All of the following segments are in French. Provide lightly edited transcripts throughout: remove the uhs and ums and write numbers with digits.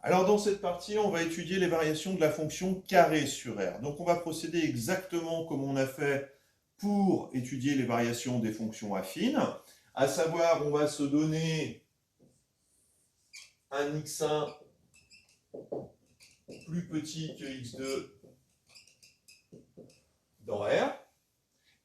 Alors dans cette partie, on va étudier les variations de la fonction carré sur R. Donc on va procéder exactement comme on a fait pour étudier les variations des fonctions affines, à savoir on va se donner un x1 plus petit que x2 dans R,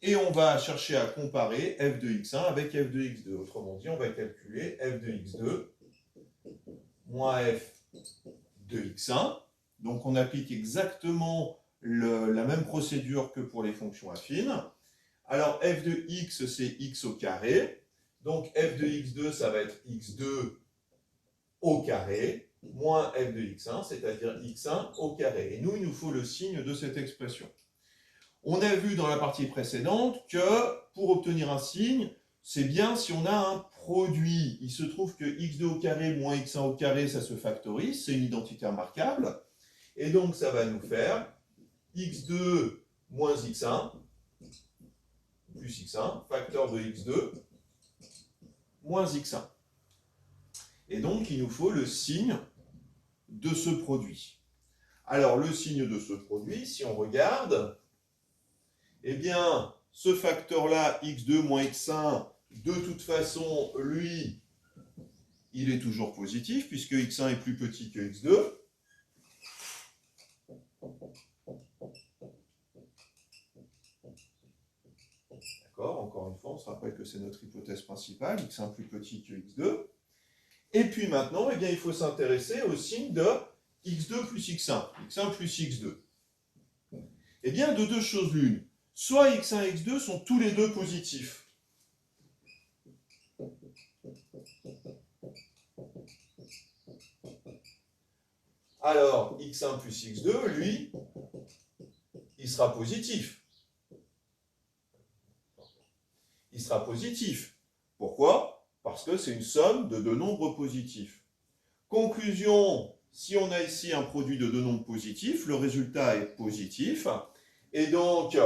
et on va chercher à comparer f de x1 avec f de x2. Autrement dit, on va calculer f de x2 moins f de x1. Donc on applique exactement la même procédure que pour les fonctions affines. Alors f de x, c'est x au carré. Donc f de x2, ça va être x2 au carré, moins f de x1, c'est-à-dire x1 au carré. Et nous, il nous faut le signe de cette expression. On a vu dans la partie précédente que pour obtenir un signe, c'est bien si on a un produit. Il se trouve que x2 au carré moins x1 au carré, ça se factorise, c'est une identité remarquable. Et donc, ça va nous faire x2 moins x1 plus x1, facteur de x2 moins x1. Et donc, il nous faut le signe de ce produit. Alors, le signe de ce produit, si on regarde, eh bien, ce facteur-là, x2 moins x1, de toute façon, lui, il est toujours positif, puisque x1 est plus petit que x2. D'accord, encore une fois, on se rappelle que c'est notre hypothèse principale, x1 plus petit que x2. Et puis maintenant, eh bien, il faut s'intéresser au signe de x2 plus x1, x1 plus x2. Eh bien, de deux choses l'une. Soit x1 et x2 sont tous les deux positifs. Alors, x1 plus x2, lui, il sera positif. Il sera positif. Pourquoi? Parce que c'est une somme de deux nombres positifs. Conclusion, si on a ici un produit de deux nombres positifs, le résultat est positif. Et donc,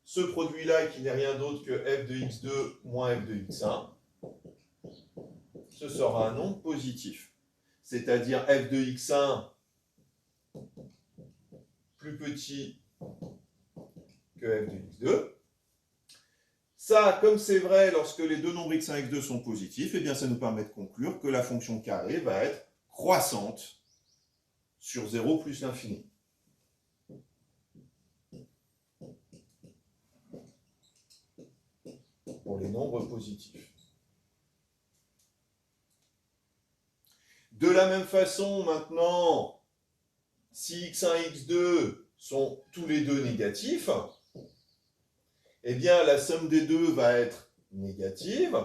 ce produit-là, qui n'est rien d'autre que f de x2 moins f de x1, ce sera un nombre positif. C'est-à-dire f de x1 plus petit que f de x2. Ça, comme c'est vrai lorsque les deux nombres x1 et x2 sont positifs, eh bien ça nous permet de conclure que la fonction carré va être croissante sur 0 plus l'infini. Pour les nombres positifs. De la même façon, maintenant, si x1 et x2 sont tous les deux négatifs, eh bien la somme des deux va être négative.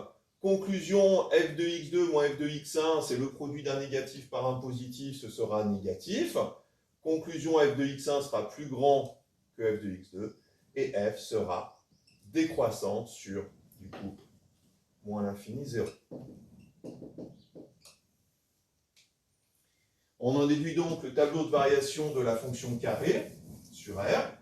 Conclusion, f de x2 moins f de x1, c'est le produit d'un négatif par un positif, ce sera négatif. Conclusion, f de x1 sera plus grand que f de x2, et f sera décroissante sur, du coup, moins l'infini 0. On en déduit donc le tableau de variation de la fonction carré sur R.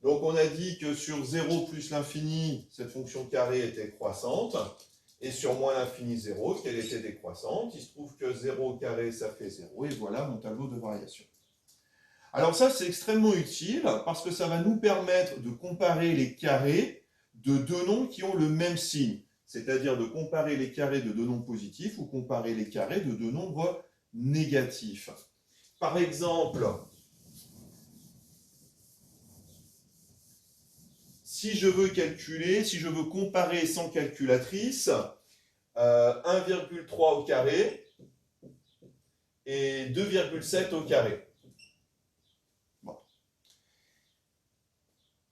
Donc on a dit que sur 0 plus l'infini, cette fonction carrée était croissante, et sur moins l'infini 0, qu'elle était décroissante. Il se trouve que 0 au carré, ça fait 0, et voilà mon tableau de variation. Alors ça, c'est extrêmement utile, parce que ça va nous permettre de comparer les carrés de deux nombres qui ont le même signe, c'est-à-dire de comparer les carrés de deux nombres positifs ou comparer les carrés de deux nombres négatifs. Par exemple, si je veux comparer sans calculatrice, 1,3 au carré et 2,7 au carré. Bon.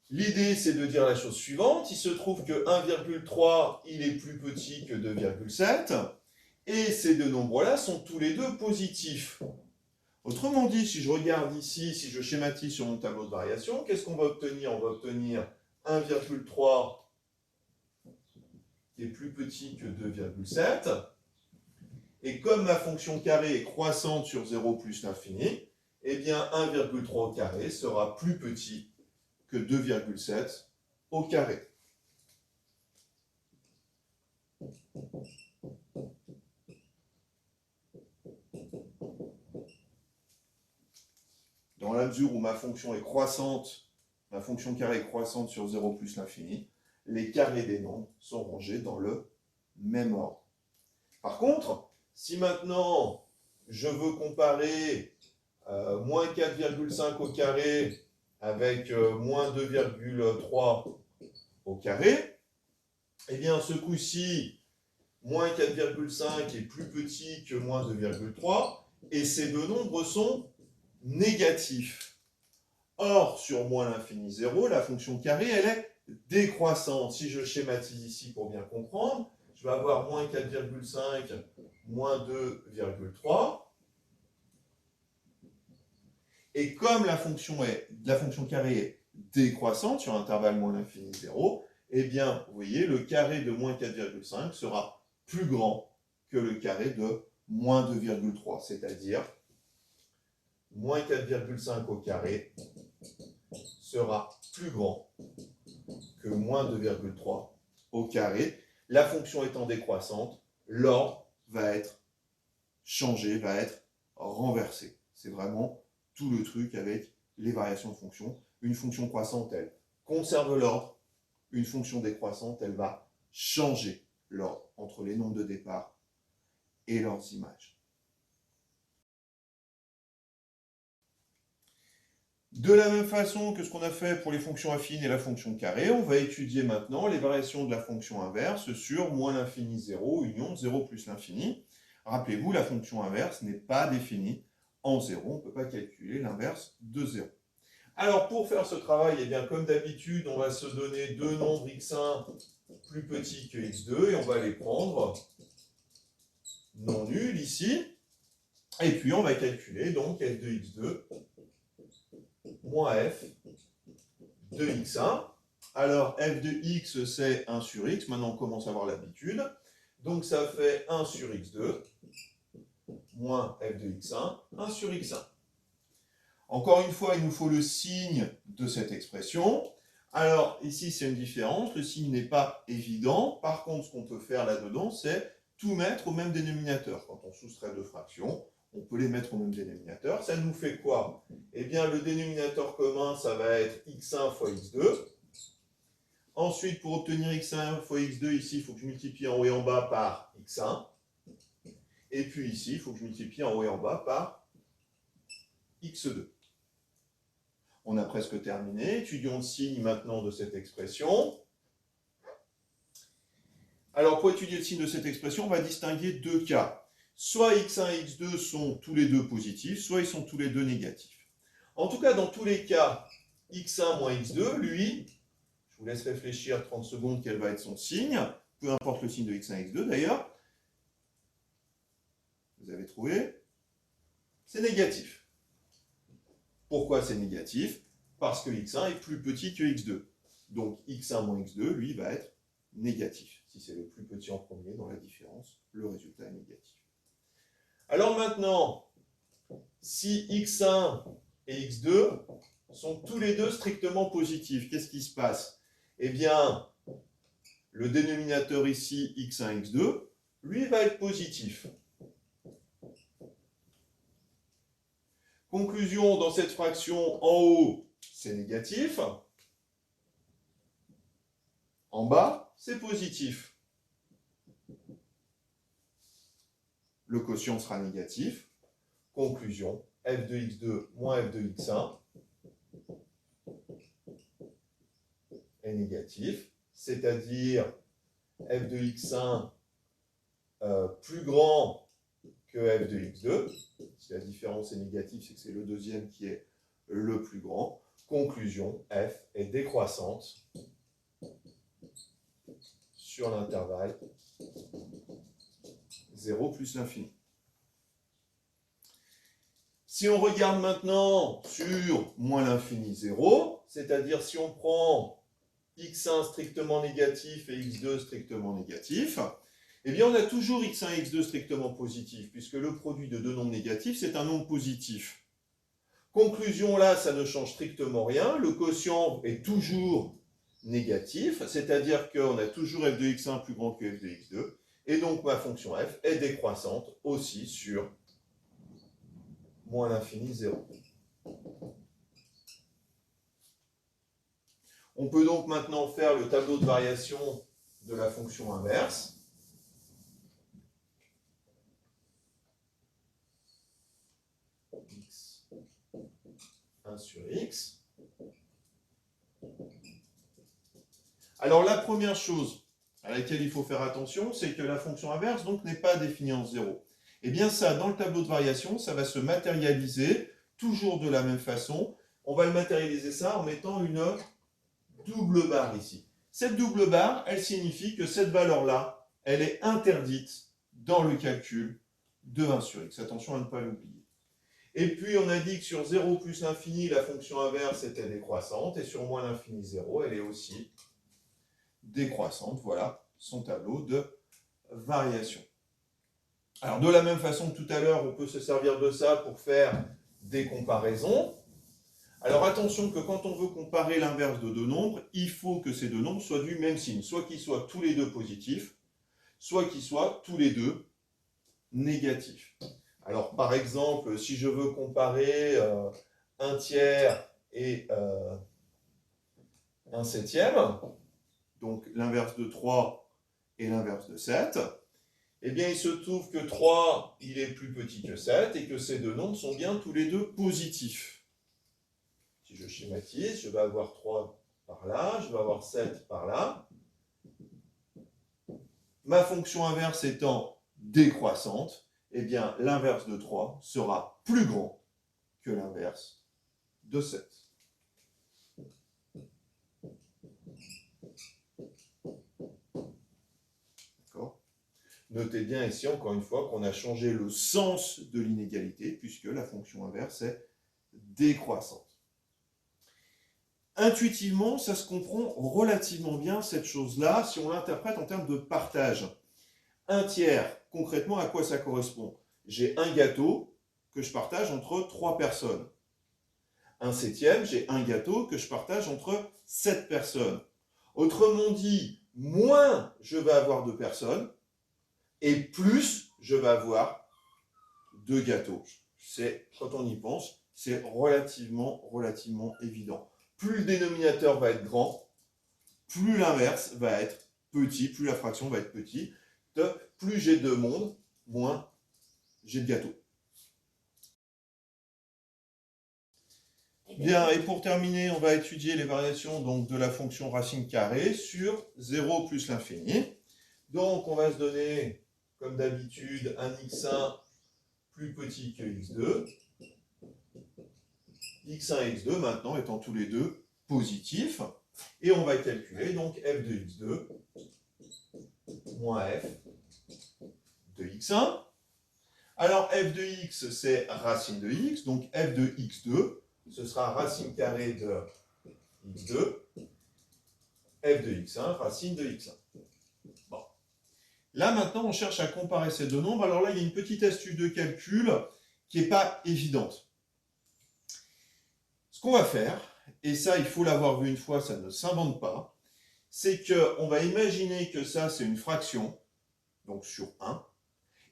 L'idée, c'est de dire la chose suivante. Il se trouve que 1,3, il est plus petit que 2,7, et ces deux nombres-là sont tous les deux positifs. Autrement dit, si je regarde ici, si je schématise sur mon tableau de variation, qu'est-ce qu'on va obtenir? On va obtenir 1,3 qui est plus petit que 2,7. Et comme ma fonction carré est croissante sur 0 plus l'infini, eh bien 1,3 au carré sera plus petit que 2,7 au carré. Dans la mesure où ma fonction est croissante, ma fonction carrée est croissante sur 0 plus l'infini, les carrés des nombres sont rangés dans le même ordre. Par contre, si maintenant je veux comparer moins 4,5 au carré avec moins 2,3 au carré, eh bien ce coup-ci, moins 4,5 est plus petit que moins 2,3 et ces deux nombres sont négatifs. Or, sur moins l'infini 0, la fonction carrée, elle est décroissante. Si je schématise ici pour bien comprendre, je vais avoir moins 4,5, moins 2,3. Et comme la fonction carrée est décroissante sur l'intervalle moins l'infini 0, eh bien, vous voyez, le carré de moins 4,5 sera plus grand que le carré de moins 2,3, c'est-à-dire moins 4,5 au carré sera plus grand que moins 2,3 au carré. La fonction étant décroissante, l'ordre va être changé, va être renversé. C'est vraiment tout le truc avec les variations de fonction. Une fonction croissante, elle conserve l'ordre. Une fonction décroissante, elle va changer l'ordre entre les nombres de départ et leurs images. De la même façon que ce qu'on a fait pour les fonctions affines et la fonction carrée, on va étudier maintenant les variations de la fonction inverse sur moins l'infini 0, union de 0 plus l'infini. Rappelez-vous, la fonction inverse n'est pas définie en 0, on ne peut pas calculer l'inverse de 0. Alors pour faire ce travail, eh bien, comme d'habitude, on va se donner deux nombres x1 plus petits que x2 et on va les prendre non nuls ici. Et puis on va calculer donc f de x2 moins f de x1. Alors f de x c'est 1 sur x, maintenant on commence à avoir l'habitude. Donc ça fait 1 sur x2 moins f de x1, 1 sur x1. Encore une fois, il nous faut le signe de cette expression. Alors ici c'est une différence, le signe n'est pas évident. Par contre, ce qu'on peut faire là-dedans, c'est tout mettre au même dénominateur. Quand on soustrait deux fractions, on peut les mettre au même dénominateur. Ça nous fait quoi? Eh bien, le dénominateur commun, ça va être x1 fois x2. Ensuite, pour obtenir x1 fois x2, ici, il faut que je multiplie en haut et en bas par x1. Et puis ici, il faut que je multiplie en haut et en bas par x2. On a presque terminé. Étudions le signe maintenant de cette expression. Alors, pour étudier le signe de cette expression, on va distinguer deux cas. Soit x1 et x2 sont tous les deux positifs, soit ils sont tous les deux négatifs. En tout cas, dans tous les cas, x1 moins x2, lui, je vous laisse réfléchir 30 secondes quel va être son signe, peu importe le signe de x1 et x2 d'ailleurs. Vous avez trouvé? C'est négatif. Pourquoi c'est négatif? Parce que x1 est plus petit que x2. Donc x1 moins x2, lui, va être négatif. Si c'est le plus petit en premier dans la différence, le résultat est négatif. Alors maintenant, si x1 et x2 sont tous les deux strictement positifs, qu'est-ce qui se passe? Eh bien, le dénominateur ici, x1, x2, lui va être positif. Conclusion, dans cette fraction, en haut, c'est négatif. En bas, c'est positif. Le quotient sera négatif. Conclusion, f de x2 moins f de x1 est négatif, c'est-à-dire f de x1 plus grand que f de x2. Si la différence est négative, c'est que c'est le deuxième qui est le plus grand. Conclusion, f est décroissante sur l'intervalle 0 plus l'infini. Si on regarde maintenant sur moins l'infini 0, c'est-à-dire si on prend x1 strictement négatif et x2 strictement négatif, eh bien on a toujours x1 et x2 strictement positifs, puisque le produit de deux nombres négatifs, c'est un nombre positif. Conclusion, là, ça ne change strictement rien. Le quotient est toujours négatif, c'est-à-dire qu'on a toujours f de x1 plus grand que f de x2, et donc ma fonction f est décroissante aussi sur moins l'infini 0. On peut donc maintenant faire le tableau de variation de la fonction inverse. X 1 sur x. Alors la première chose à laquelle il faut faire attention, c'est que la fonction inverse donc n'est pas définie en 0. Et bien ça, dans le tableau de variation, ça va se matérialiser toujours de la même façon. On va le matérialiser ça en mettant une double barre ici. Cette double barre, elle signifie que cette valeur-là, elle est interdite dans le calcul de 1 sur x. Attention à ne pas l'oublier. Et puis on a dit que sur 0 plus l'infini, la fonction inverse était décroissante, et sur moins l'infini 0, elle est aussi décroissante. Voilà son tableau de variation. Alors de la même façon que tout à l'heure, on peut se servir de ça pour faire des comparaisons. Alors attention que quand on veut comparer l'inverse de deux nombres, il faut que ces deux nombres soient du même signe, soit qu'ils soient tous les deux positifs, soit qu'ils soient tous les deux négatifs. Alors par exemple, si je veux comparer 1/3 et 1/7, donc l'inverse de 3 et l'inverse de 7, eh bien il se trouve que 3, il est plus petit que 7 et que ces deux nombres sont bien tous les deux positifs. Si je schématise, je vais avoir 3 par là, je vais avoir 7 par là. Ma fonction inverse étant décroissante, eh bien l'inverse de 3 sera plus grand que l'inverse de 7. D'accord ? Notez bien ici, encore une fois, qu'on a changé le sens de l'inégalité, puisque la fonction inverse est décroissante. Intuitivement, ça se comprend relativement bien, cette chose-là, si on l'interprète en termes de partage. 1/3, concrètement, à quoi ça correspond? J'ai un gâteau que je partage entre 3 personnes. 1/7, j'ai un gâteau que je partage entre 7 personnes. Autrement dit, moins je vais avoir de personnes, et plus je vais avoir de gâteaux. Quand on y pense, c'est relativement évident. Plus le dénominateur va être grand, plus l'inverse va être petit, plus la fraction va être petite. Plus j'ai de monde, moins j'ai de gâteaux. Bien, et pour terminer, on va étudier les variations donc, de la fonction racine carrée sur 0 plus l'infini. Donc, on va se donner, comme d'habitude, un x1 plus petit que x2. x1 et x2 maintenant étant tous les deux positifs. Et on va calculer donc f de x2 moins f de x1. Alors f de x, c'est racine de x, donc f de x2, ce sera racine carrée de x2, f de x1, racine de x1. Bon. Là, maintenant, on cherche à comparer ces deux nombres. Alors là, il y a une petite astuce de calcul qui n'est pas évidente. Ce qu'on va faire, et ça, il faut l'avoir vu une fois, ça ne s'invente pas, c'est qu'on va imaginer que ça, c'est une fraction, donc sur 1,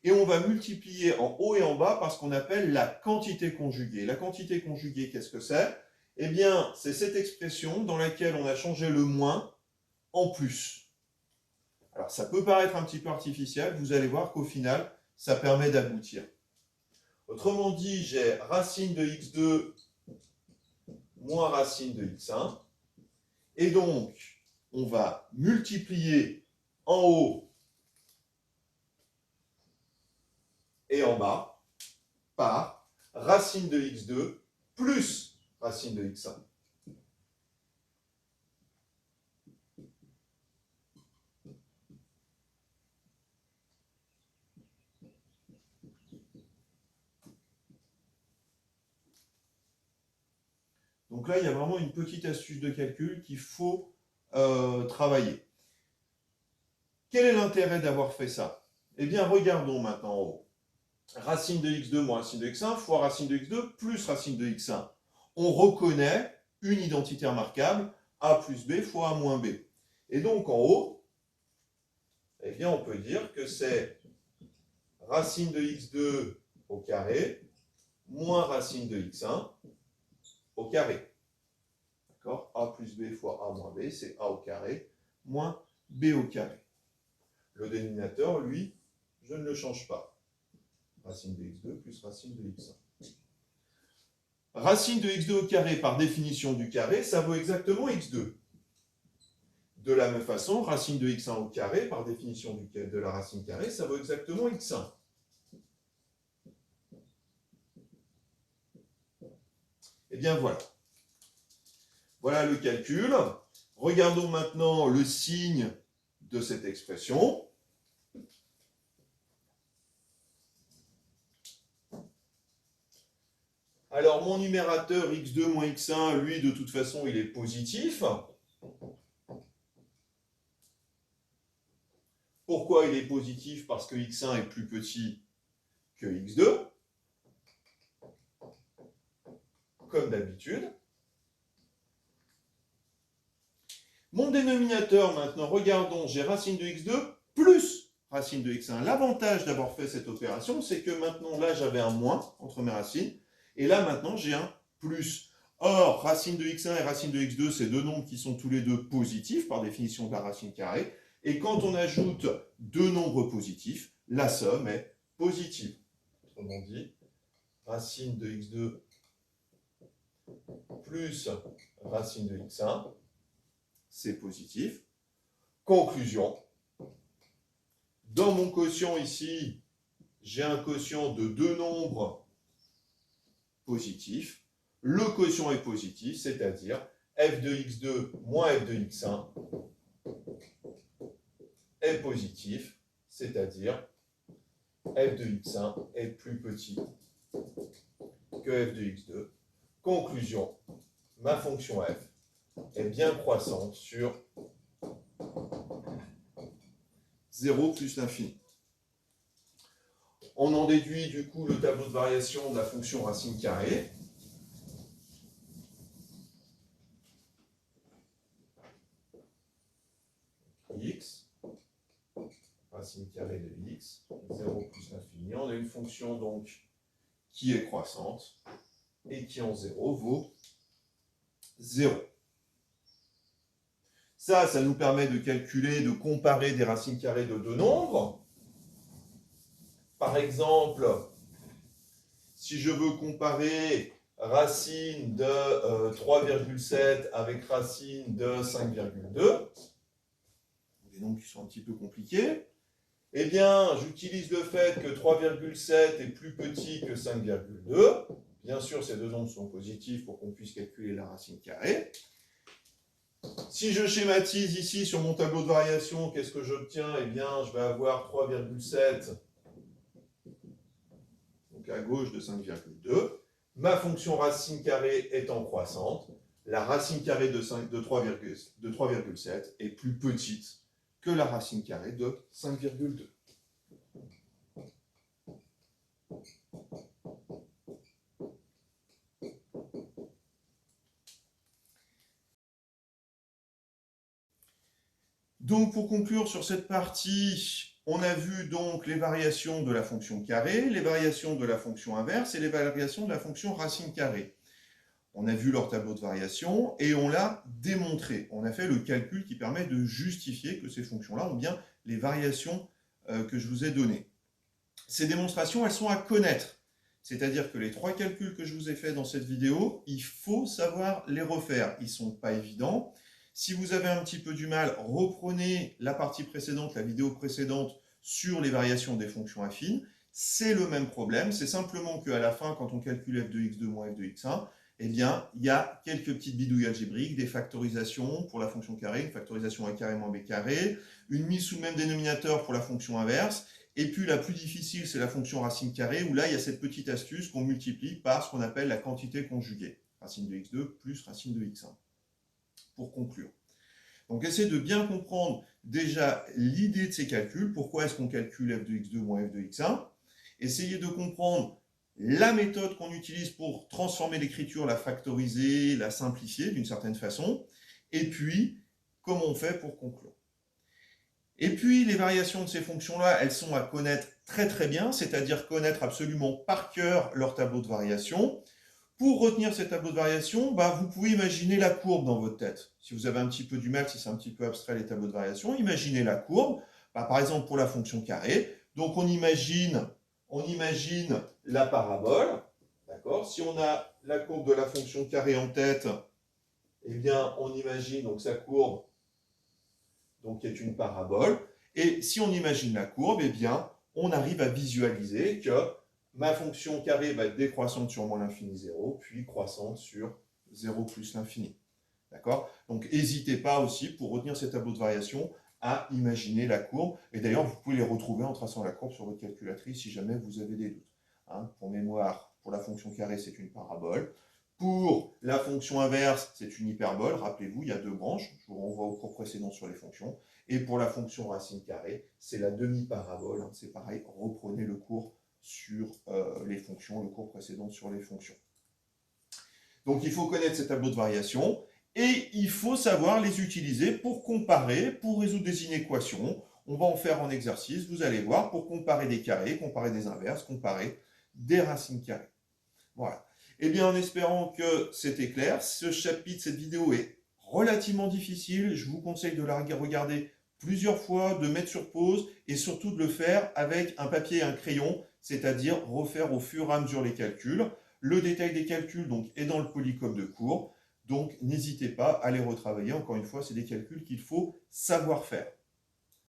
et on va multiplier en haut et en bas par ce qu'on appelle la quantité conjuguée. La quantité conjuguée, qu'est-ce que c'est? Eh bien, c'est cette expression dans laquelle on a changé le moins en plus. Alors, ça peut paraître un petit peu artificiel, vous allez voir qu'au final, ça permet d'aboutir. Autrement dit, j'ai racine de x2 moins racine de x1, et donc, on va multiplier en haut et en bas par racine de x2 plus racine de x1. Donc là, il y a vraiment une petite astuce de calcul qu'il faut travailler. Quel est l'intérêt d'avoir fait ça? Eh bien, regardons maintenant en haut. racine de x2 moins racine de x1 fois racine de x2 plus racine de x1. On reconnaît une identité remarquable, a plus b fois a moins b. Et donc en haut, eh bien, on peut dire que c'est racine de x2 au carré moins racine de x1 au carré. D'accord? A plus b fois a moins b, c'est a au carré moins b au carré. Le dénominateur, lui, je ne le change pas. Racine de x2 plus racine de x1. Racine de x2 au carré, par définition du carré, ça vaut exactement x2. De la même façon, racine de x1 au carré, par définition de la racine carrée, ça vaut exactement x1. Eh bien voilà. Voilà le calcul. Regardons maintenant le signe de cette expression. Alors mon numérateur x2 moins x1, lui de toute façon il est positif. Pourquoi il est positif? Parce que x1 est plus petit que x2, comme d'habitude. Mon dénominateur, maintenant, regardons, j'ai racine de x2 plus racine de x1. L'avantage d'avoir fait cette opération, c'est que maintenant, là, j'avais un moins entre mes racines, et là, maintenant, j'ai un plus. Or, racine de x1 et racine de x2, c'est deux nombres qui sont tous les deux positifs, par définition de la racine carrée, et quand on ajoute deux nombres positifs, la somme est positive. Autrement dit, racine de x2 plus racine de x1, c'est positif. Conclusion. Dans mon quotient ici, j'ai un quotient de deux nombres positifs. Le quotient est positif, c'est-à-dire f de x2 moins f de x1 est positif, c'est-à-dire f de x1 est plus petit que f de x2. Conclusion, ma fonction f est bien croissante sur 0 plus l'infini. On en déduit du coup le tableau de variation de la fonction racine carrée. X, racine carrée de x, 0 plus l'infini. On a une fonction donc qui est croissante et qui en 0 vaut 0. Ça nous permet de calculer, de comparer des racines carrées de deux nombres. Par exemple, si je veux comparer racine de 3,7 avec racine de 5,2, des nombres qui sont un petit peu compliqués, eh bien, j'utilise le fait que 3,7 est plus petit que 5,2. Bien sûr, ces deux nombres sont positifs pour qu'on puisse calculer la racine carrée. Si je schématise ici sur mon tableau de variation, qu'est-ce que j'obtiens? Eh bien, je vais avoir 3,7, donc à gauche de 5,2. Ma fonction racine carrée étant croissante, la racine carrée de 3,7 est plus petite que la racine carrée de 5,2. Donc, pour conclure sur cette partie, on a vu donc les variations de la fonction carrée, les variations de la fonction inverse et les variations de la fonction racine carrée. On a vu leur tableau de variation et on l'a démontré. On a fait le calcul qui permet de justifier que ces fonctions-là ont bien les variations que je vous ai données. Ces démonstrations, elles sont à connaître. C'est-à-dire que les trois calculs que je vous ai faits dans cette vidéo, il faut savoir les refaire. Ils ne sont pas évidents. Si vous avez un petit peu du mal, reprenez la partie précédente, la vidéo précédente sur les variations des fonctions affines. C'est le même problème, c'est simplement qu'à la fin, quand on calcule f de x2 moins f de x1, eh bien, il y a quelques petites bidouilles algébriques, des factorisations pour la fonction carrée, une factorisation a carré moins b carré, une mise sous le même dénominateur pour la fonction inverse, et puis la plus difficile, c'est la fonction racine carrée, où là, il y a cette petite astuce qu'on multiplie par ce qu'on appelle la quantité conjuguée, racine de x2 plus racine de x1. Pour conclure. Donc, essayez de bien comprendre déjà l'idée de ces calculs. Pourquoi est-ce qu'on calcule f de x2 moins f de x1? essayez de comprendre la méthode qu'on utilise pour transformer l'écriture, la factoriser, la simplifier d'une certaine façon, et puis comment on fait pour conclure. Et puis, les variations de ces fonctions-là, elles sont à connaître très très bien, c'est-à-dire connaître absolument par cœur leur tableau de variation. Pour retenir ces tableaux de variation, vous pouvez imaginer la courbe dans votre tête. Si vous avez un petit peu du mal, si c'est un petit peu abstrait les tableaux de variation, imaginez la courbe. Par exemple, pour la fonction carré, donc on imagine la parabole. D'accord ? Si on a la courbe de la fonction carré en tête, eh bien, on imagine donc sa courbe donc qui est une parabole. Et si on imagine la courbe, eh bien, on arrive à visualiser que ma fonction carrée va être décroissante sur moins l'infini 0, puis croissante sur 0 plus l'infini. D'accord ? Donc, n'hésitez pas aussi, pour retenir ces tableaux de variation, à imaginer la courbe. Et d'ailleurs, vous pouvez les retrouver en traçant la courbe sur votre calculatrice si jamais vous avez des doutes. Pour mémoire, pour la fonction carrée, c'est une parabole. Pour la fonction inverse, c'est une hyperbole. Rappelez-vous, il y a deux branches. Je vous renvoie au cours précédent sur les fonctions. Et pour la fonction racine carrée, c'est la demi-parabole. C'est pareil, reprenez le cours sur les fonctions, le cours précédent sur les fonctions. Donc, il faut connaître ces tableaux de variation et il faut savoir les utiliser pour comparer, pour résoudre des inéquations. On va en faire en exercice, vous allez voir, pour comparer des carrés, comparer des inverses, comparer des racines carrées. Voilà. Eh bien, en espérant que c'était clair, ce chapitre, cette vidéo est relativement difficile. Je vous conseille de la regarder plusieurs fois, de mettre sur pause et surtout de le faire avec un papier et un crayon, c'est-à-dire refaire au fur et à mesure les calculs. Le détail des calculs donc, est dans le polycom de cours, donc n'hésitez pas à les retravailler. Encore une fois, c'est des calculs qu'il faut savoir faire.